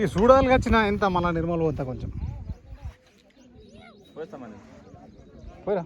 ఈ చూడాలి వచ్చిన ఎంత మళ్ళా నిర్మల్ పోతా కొంచెం పోయిరా.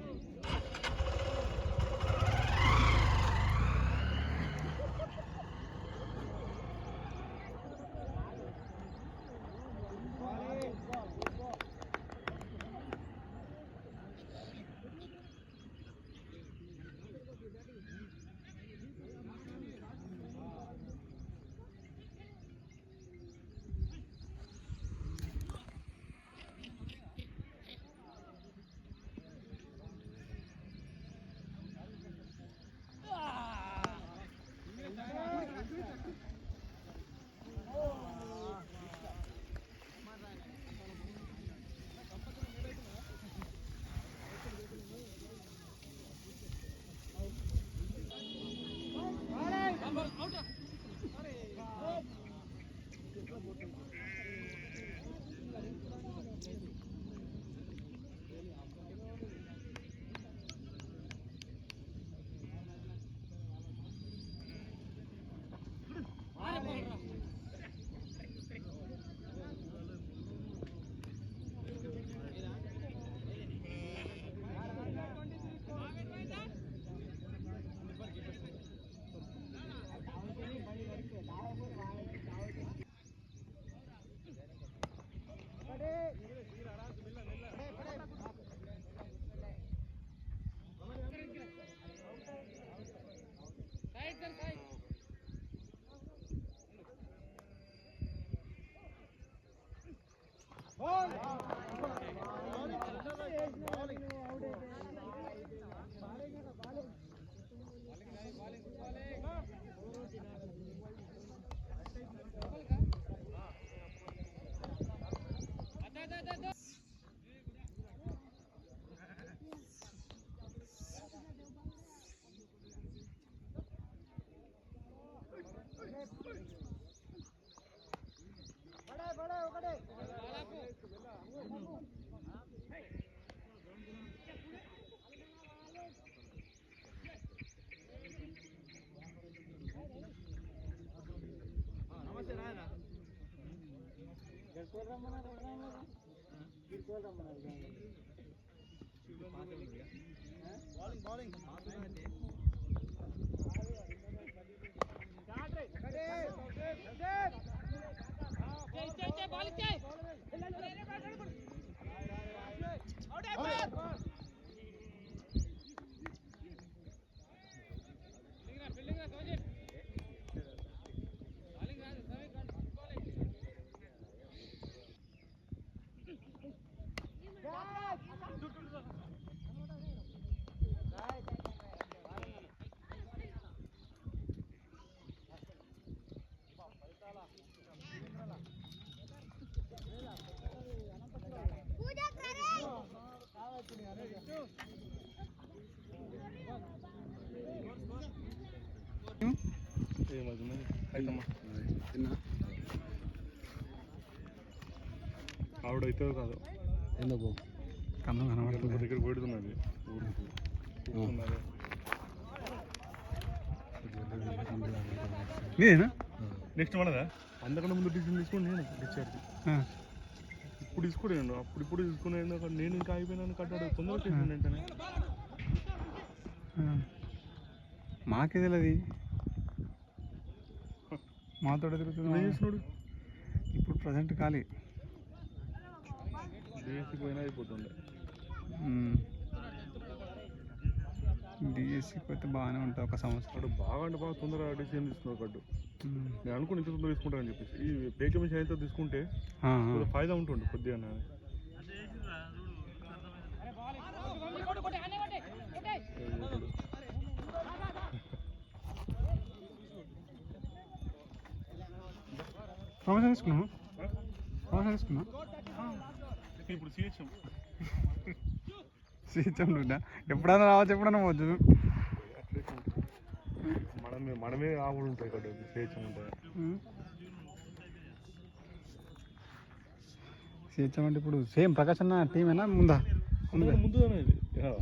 ఆవిడైతే కాదు ఎందుకు కన్ను కనబడుతుంది దగ్గర పెడుతున్నది నేనా నెక్స్ట్ మనదా అందకన్నా ముందు డిసిజన్ తీసుకుని నేను డిశ్చార్జ్ ఇప్పుడు తీసుకోలేను అప్పుడు తీసుకున్నాను నేను ఇంకా అయిపోయినాను కట్టాడు తొందరగా వెంటనే మాకే తెలియదు మాతో తిరుగుతున్నాడు ఇప్పుడు ప్రజెంట్ ఖాళీ డిఎస్సి పోయినా అయిపోతుండే డిఎస్సి పోతే బాగానే ఉంటుంది ఒక సంవత్సరం బాగా అంటే బాగా తొందరగా డిసిజన్ తీసుకున్నావు కట్టు నేను అనుకుని ఇంత తొందరగా తీసుకుంటానని చెప్పేసి ఈ పేక మిషన్ అయితే తీసుకుంటే ఫాయిదా ఉంటుంది కొద్దిగా ప్రమోషన్ తీసుకున్నాము ఇప్పుడు సిహెచ్ఎం ఎప్పుడైనా రావచ్చు ఎప్పుడైనా పోవచ్చు మనమే ఆవులు ఉంటాయి కదా సిహెచ్ఎం ఉంటాయి సిహెచ్ఎం అంటే ఇప్పుడు సేమ్ ప్రకాశ్ అన్న టీమేనా ముందా ముందుగానే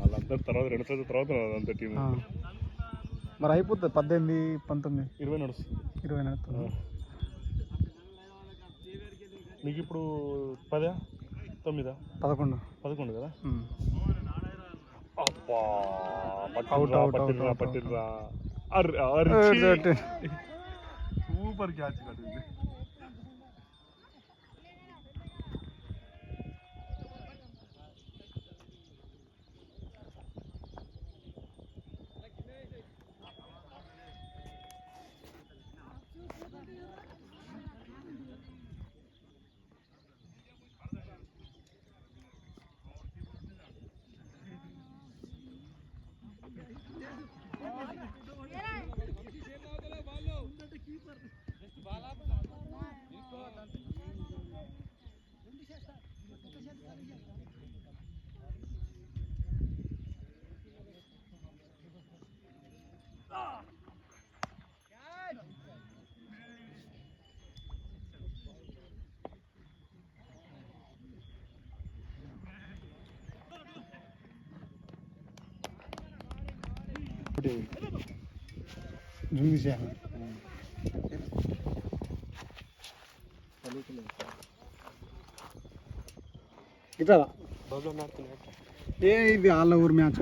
వాళ్ళంతా తర్వాత 2 సంవత్సరాల తర్వాత అంత టీం మరి అయిపోతుంది 18, 19, 20 నడుస్తుంది. 20 నడుస్తుంది. నీకు ఇప్పుడు 10, 9, 11 కదా. అబ్బా పట్టిర్రా సూపర్ క్యాచ్ కట్టింది. ఇట్లా ఇది వాళ్ళ ఊరు మ్యాచ్.